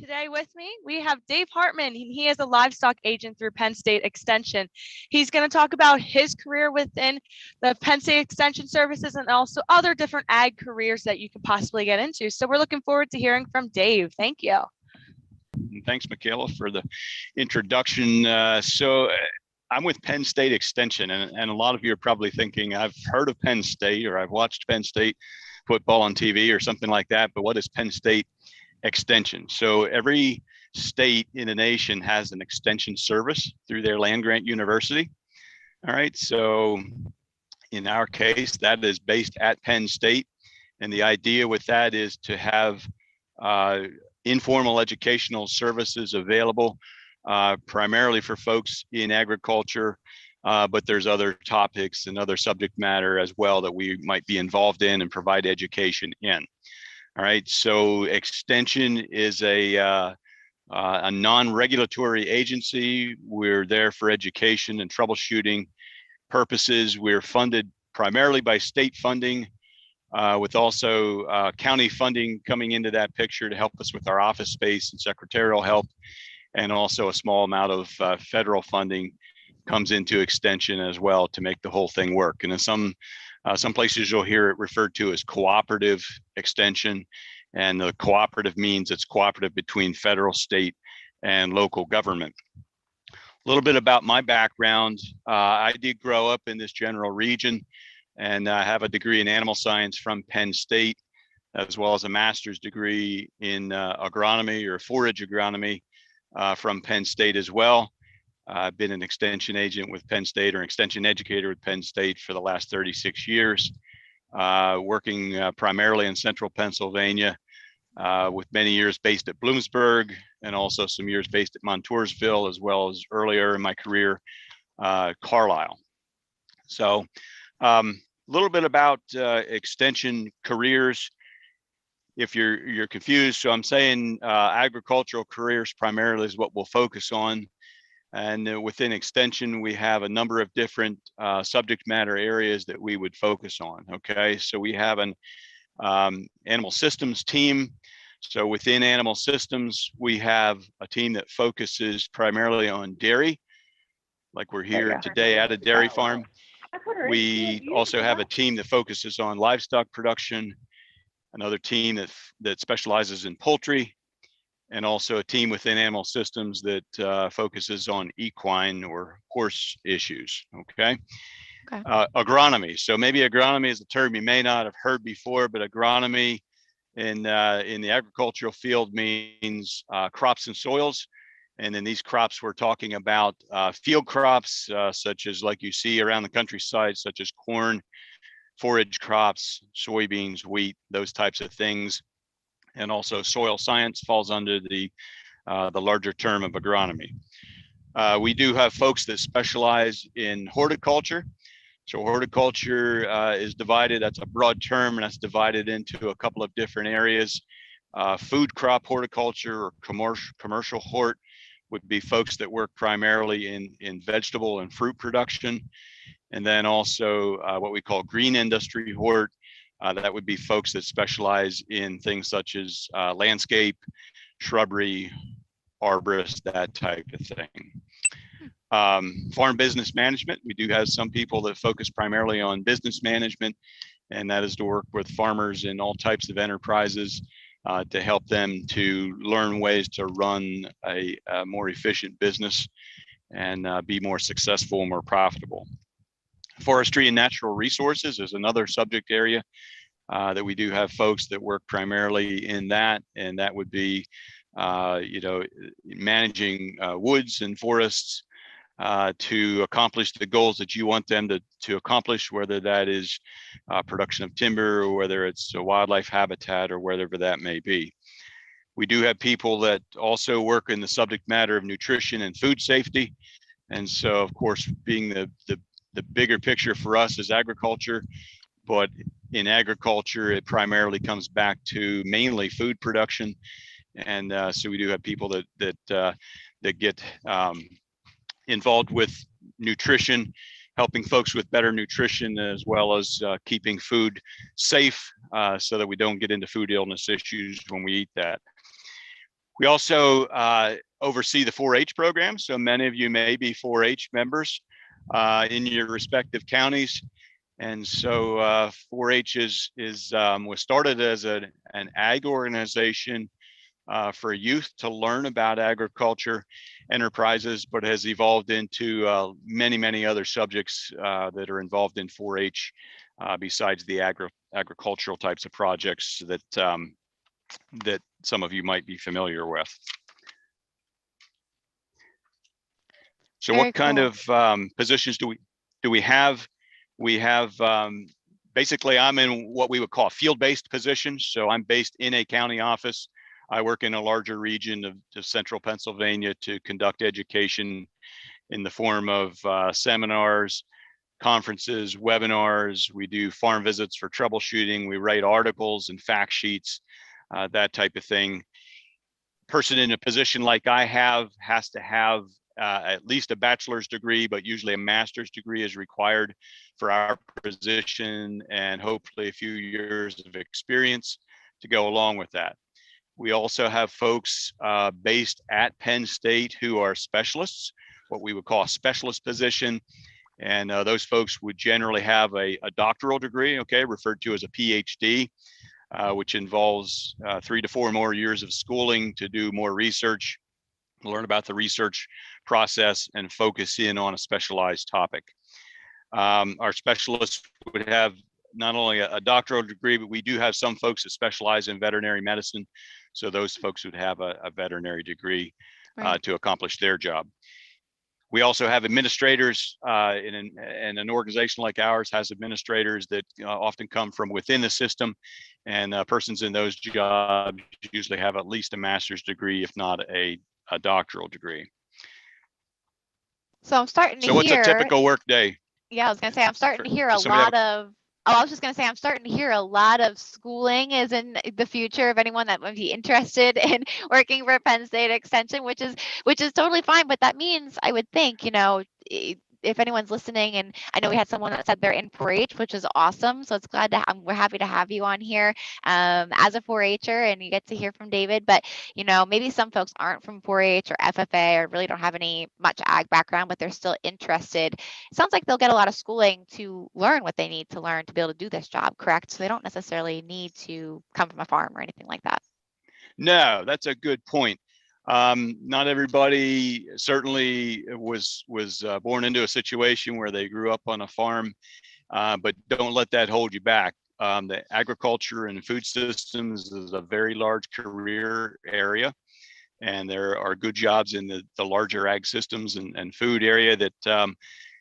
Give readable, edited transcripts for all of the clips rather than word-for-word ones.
Today with me, we have Dave Hartman. He is a livestock agent through Penn State Extension. He's going to talk about his career within the Penn State Extension services and also other different ag careers that you could possibly get into. So we're looking forward to hearing from Dave. Thank you. Thanks, Michaela, for the introduction. I'm with Penn State Extension, and a lot of you are probably thinking, I've heard of Penn State or I've watched Penn State football on TV or something like that, but what is Penn State Extension? So every state in the nation has an extension service through their land-grant university. All right, so in our case, that is based at Penn State, and the idea with that is to have informal educational services available primarily for folks in agriculture, but there's other topics and other subject matter as well that we might be involved in and provide education in. All right, so Extension is a non-regulatory agency. We're there for education and troubleshooting purposes. We're funded primarily by state funding, with also county funding coming into that picture to help us with our office space and secretarial help, and also a small amount of federal funding comes into Extension as well to make the whole thing work. And in some places you'll hear it referred to as cooperative extension, and the cooperative means it's cooperative between federal, state, and local government. A little bit about my background. I did grow up in this general region, and I have a degree in animal science from Penn State, as well as a master's degree in agronomy or forage agronomy from Penn State as well. I've been an extension agent with Penn State, or extension educator with Penn State, for the last 36 years, working primarily in central Pennsylvania, with many years based at Bloomsburg and also some years based at Montoursville, as well as earlier in my career, Carlisle. So a little bit about extension careers. If you're confused, so I'm saying agricultural careers primarily is what we'll focus on. And within Extension, we have a number of different subject matter areas that we would focus on. Okay, so we have an animal systems team. So within animal systems, we have a team that focuses primarily on dairy, like we're here today at a dairy farm. We also have a team that focuses on livestock production, another team that specializes in poultry, and also a team within animal systems that focuses on equine or horse issues. Okay. Agronomy. So maybe agronomy is a term you may not have heard before, but agronomy in the agricultural field means crops and soils. And in these crops, we're talking about field crops, such as like you see around the countryside, such as corn, forage crops, soybeans, wheat, those types of things. And also soil science falls under the larger term of agronomy. We do have folks that specialize in horticulture. So horticulture is divided, that's a broad term, and that's divided into a couple of different areas. Food crop horticulture or commercial hort would be folks that work primarily in vegetable and fruit production. And then also what we call green industry hort. That would be folks that specialize in things such as landscape, shrubbery, arborist, that type of thing. Farm business management, we do have some people that focus primarily on business management, and that is to work with farmers in all types of enterprises to help them to learn ways to run a more efficient business and be more successful and more profitable. Forestry and natural resources is another subject area that we do have folks that work primarily in that, and that would be, managing woods and forests to accomplish the goals that you want them to accomplish, whether that is production of timber or whether it's a wildlife habitat or whatever that may be. We do have people that also work in the subject matter of nutrition and food safety. And so, of course, being the bigger picture for us is agriculture, but in agriculture, it primarily comes back to mainly food production. And so we do have people that get involved with nutrition, helping folks with better nutrition, as well as keeping food safe so that we don't get into food illness issues when we eat that. We also oversee the 4-H program. So many of you may be 4-H members in your respective counties. And so 4-H was started as an ag organization for youth to learn about agriculture enterprises, but has evolved into many other subjects that are involved in 4-H besides the agricultural types of projects that that some of you might be familiar with. So Very what kind cool. of positions do we have? We have basically, I'm in what we would call field-based positions. So I'm based in a county office. I work in a larger region of central Pennsylvania to conduct education in the form of seminars, conferences, webinars. We do farm visits for troubleshooting. We write articles and fact sheets, that type of thing. Person in a position like I have has to have at least a bachelor's degree, but usually a master's degree is required for our position, and hopefully a few years of experience to go along with that. We also have folks based at Penn State who are specialists, what we would call a specialist position. And those folks would generally have a doctoral degree, okay, referred to as a PhD, which involves 3 to 4 more years of schooling to do more research, learn about the research process, and focus in on a specialized topic. Our specialists would have not only a doctoral degree, but we do have some folks that specialize in veterinary medicine. So those folks would have a veterinary degree to accomplish their job. We also have administrators, and an organization like ours has administrators that often come from within the system, and persons in those jobs usually have at least a master's degree, if not a doctoral degree. So I'm starting to So what's a hear, typical work day? yeah, I was gonna say I'm starting to hear a Does somebody have lot of. Oh, I was just gonna say I'm starting to hear a lot of schooling is in the future of anyone that would be interested in working for Penn State Extension, which is totally fine. But that means I would think, you know, if anyone's listening, and I know we had someone that said they're in 4-H, which is awesome. So it's glad to we're happy to have you on here as a 4-H'er, and you get to hear from David. But you know, maybe some folks aren't from 4-H or FFA or really don't have any much ag background, but they're still interested. It sounds like they'll get a lot of schooling to learn what they need to learn to be able to do this job, correct? So they don't necessarily need to come from a farm or anything like that. No, that's a good point. Not everybody certainly was born into a situation where they grew up on a farm, but don't let that hold you back. The agriculture and food systems is a very large career area, and there are good jobs in the larger ag systems and food area that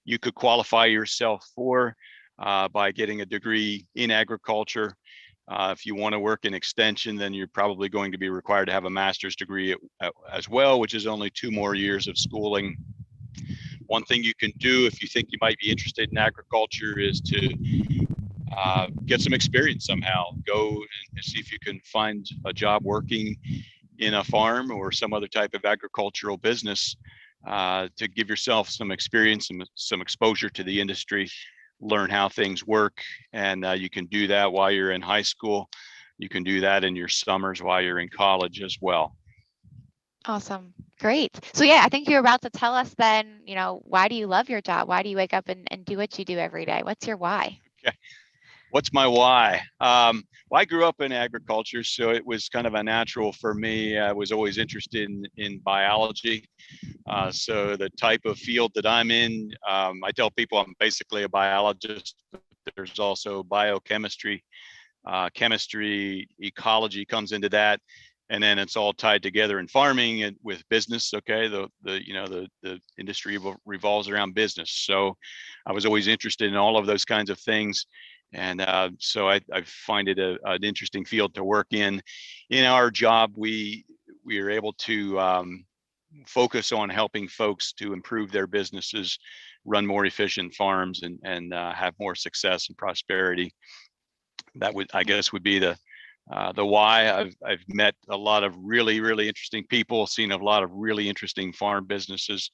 you could qualify yourself for by getting a degree in agriculture. If you want to work in extension, then you're probably going to be required to have a master's degree as well, which is only 2 more years of schooling. One thing you can do if you think you might be interested in agriculture is to get some experience somehow. Go and see if you can find a job working in a farm or some other type of agricultural business to give yourself some experience and some exposure to the industry. Learn how things work, and you can do that while you're in high school. You can do that in your summers while you're in college as well. Awesome. Great. So yeah, I think you're about to tell us then, you know, why do you love your job? Why do you wake up and do what you do every day? What's your why? Okay. What's my why? Well, I grew up in agriculture, so it was kind of a natural for me. I was always interested in biology. So the type of field that I'm in, I tell people I'm basically a biologist, but there's also biochemistry, chemistry, ecology comes into that. And then it's all tied together in farming and with business. Okay, the industry revolves around business. So I was always interested in all of those kinds of things. And so I find it an interesting field to work in. In our job, we are able to focus on helping folks to improve their businesses, run more efficient farms, and have more success and prosperity. That would, I guess, would be the why. I've met a lot of really interesting people, seen a lot of really interesting farm businesses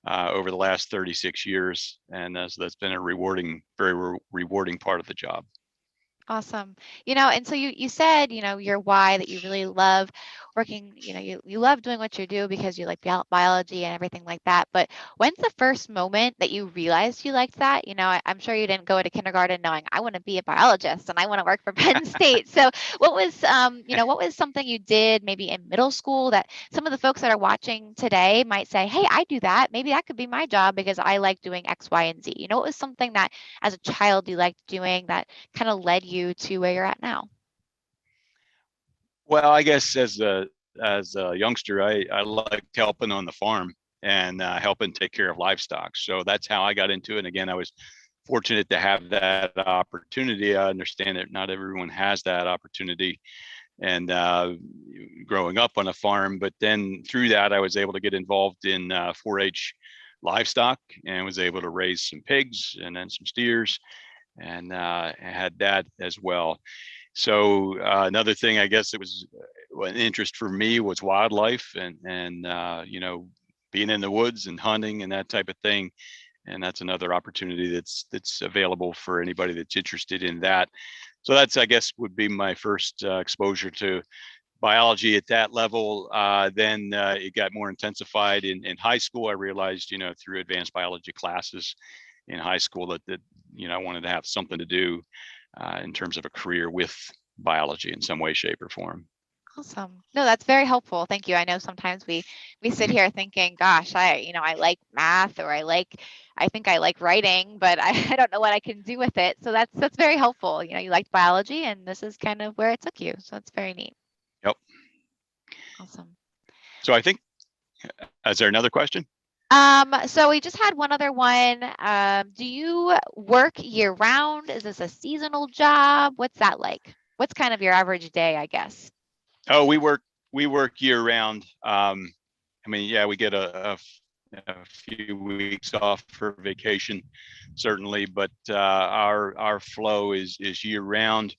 over the last 36 years, and so that's been a very rewarding part of the job. Awesome. And so you said, your why, that you really love working, you love doing what you do because you like biology and everything like that. But when's the first moment that you realized you liked that? I'm sure you didn't go to kindergarten knowing I want to be a biologist and I want to work for Penn State. So what was something you did maybe in middle school that some of the folks that are watching today might say, hey, I do that. Maybe that could be my job because I like doing X, Y, and Z. What was something that as a child you liked doing that kind of led you to where you're at now? Well, I guess as a youngster, I liked helping on the farm and helping take care of livestock. So that's how I got into it. And again, I was fortunate to have that opportunity. I understand that not everyone has that opportunity, and growing up on a farm. But then through that, I was able to get involved in 4-H livestock and was able to raise some pigs and then some steers, and had that as well. So another thing, I guess it was an interest for me was wildlife and being in the woods and hunting and that type of thing. And that's another opportunity that's available for anybody that's interested in that. So that's, I guess, would be my first exposure to biology at that level. Then it got more intensified in high school. I realized, through advanced biology classes in high school that I wanted to have something to do in terms of a career with biology in some way, shape, or form. Awesome. No, that's very helpful. Thank you. I know sometimes we sit here thinking, gosh, I like math, or I think I like writing, but I don't know what I can do with it. So that's very helpful. You liked biology and this is kind of where it took you. So that's very neat. Yep. Awesome. So I think, is there another question? So we just had one other one. Do you work year round? Is this a seasonal job? What's that like? What's kind of your average day, I guess? Oh, we work year round. We get a few weeks off for vacation, certainly, but our flow is year round.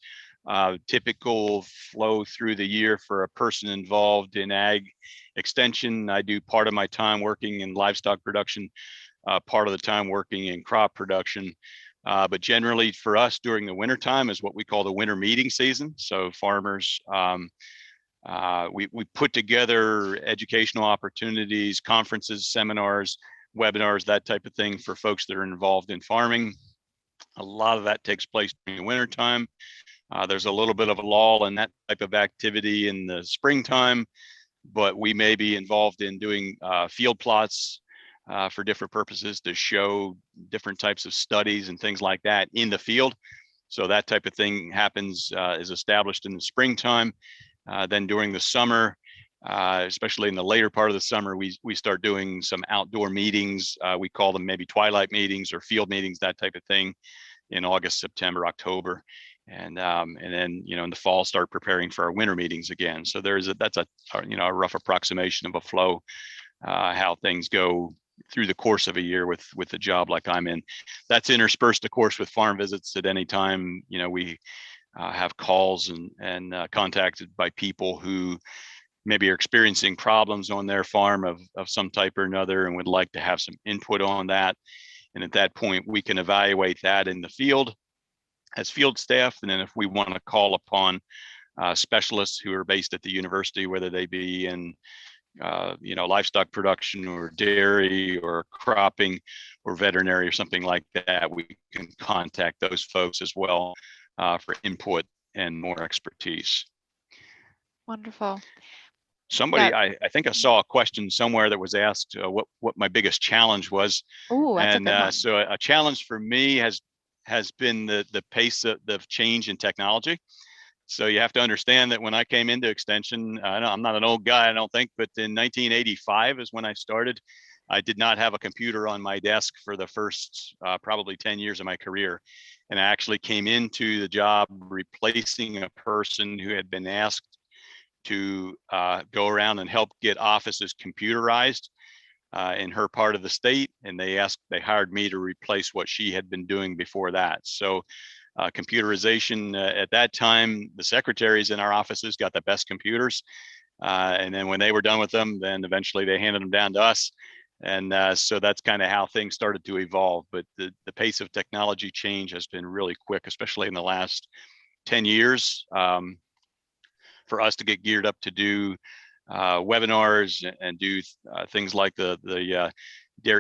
Typical flow through the year for a person involved in ag extension. I do part of my time working in livestock production, part of the time working in crop production. But generally for us during the winter time is what we call the winter meeting season. So farmers, we put together educational opportunities, conferences, seminars, webinars, that type of thing for folks that are involved in farming. A lot of that takes place during the winter time. There's a little bit of a lull in that type of activity in the springtime, but we may be involved in doing field plots for different purposes to show different types of studies and things like that in the field. So that type of thing happens, is established in the springtime. Then during the summer, especially in the later part of the summer, we start doing some outdoor meetings. We call them maybe twilight meetings or field meetings, that type of thing, in August, September, October. And then, in the fall, start preparing for our winter meetings again. So that's a rough approximation of a flow, how things go through the course of a year with the job like I'm in. That's interspersed, of course, with farm visits at any time. We have calls and contacted by people who maybe are experiencing problems on their farm of some type or another and would like to have some input on that. And at that point, we can evaluate that in the field as field staff. And then if we want to call upon specialists who are based at the university, whether they be in livestock production or dairy or cropping or veterinary or something like that, we can contact those folks as well for input and more expertise. Wonderful. Somebody, yeah. I think I saw a question somewhere that was asked what my biggest challenge was. Oh, that's a good one. So a challenge for me has been the pace of the change in technology. So you have to understand that when I came into Extension, I'm not an old guy, I don't think, but in 1985 is when I started. I did not have a computer on my desk for the first probably 10 years of my career. And I actually came into the job replacing a person who had been asked to go around and help get offices computerized in her part of the state. And they hired me to replace what she had been doing before that. So computerization at that time, the secretaries in our offices got the best computers. And then when they were done with them, then eventually they handed them down to us. And so that's kind of how things started to evolve. But the pace of technology change has been really quick, especially in the last 10 years for us to get geared up to do webinars and do things like the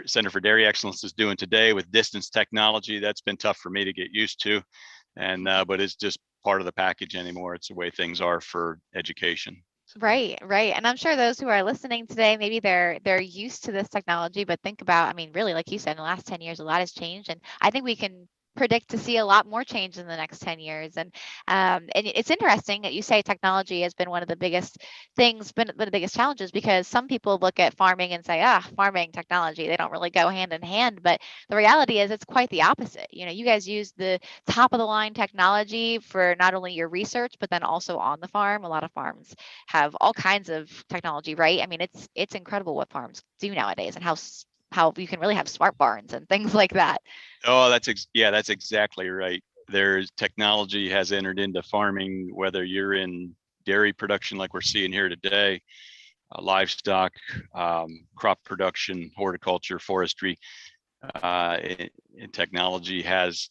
Center for Dairy Excellence is doing today with distance technology. That's been tough for me to get used to, and but it's just part of the package anymore. It's the way things are for education. Right, right. And I'm sure those who are listening today, maybe they're used to this technology, but think about, I mean, really, like you said, in the last 10 years, a lot has changed. And I think we can predict to see a lot more change in the next 10 years. And it's interesting that you say technology has been one of the biggest things, been the biggest challenges, because some people look at farming and say, farming technology, they don't really go hand in hand. But the reality is it's quite the opposite. You know, you guys use the top of the line technology for not only your research, but then also on the farm. A lot of farms have all kinds of technology, right? I mean, it's incredible what farms do nowadays, and how you can really have smart barns and things like that. Oh, that's exactly right. There's technology has entered into farming, whether you're in dairy production like we're seeing here today, livestock, crop production, horticulture, forestry, and technology has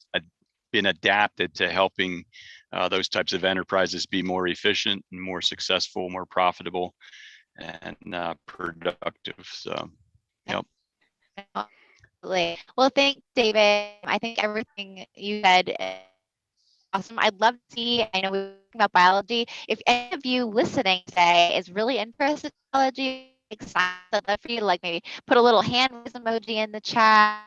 been adapted to helping those types of enterprises be more efficient and more successful, more profitable, and productive. So, yep. Well, thanks, David. I think everything you said is awesome. I'd love to see, I know we were talking about biology. If any of you listening today is really interested in biology, excited, I'd love for you to like maybe put a little hand raise emoji in the chat.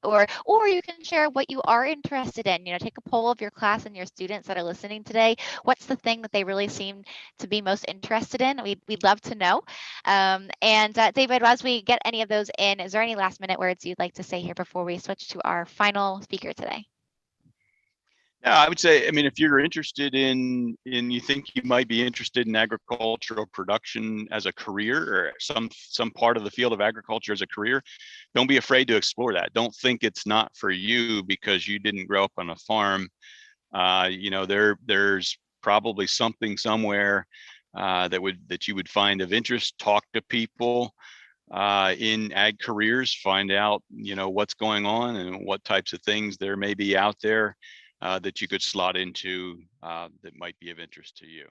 Or you can share what you are interested in. You know, take a poll of your class and your students that are listening today. What's the thing that they really seem to be most interested in? We'd love to know. David, as we get any of those in, is there any last minute words you'd like to say here before we switch to our final speaker today? Yeah, I would say, I mean, if you're interested in you think you might be interested in agricultural production as a career, or some part of the field of agriculture as a career, don't be afraid to explore that. Don't think it's not for you because you didn't grow up on a farm. You know, there's probably something somewhere that you would find of interest. Talk to people in ag careers, find out, you know, what's going on and what types of things there may be out there that you could slot into that might be of interest to you.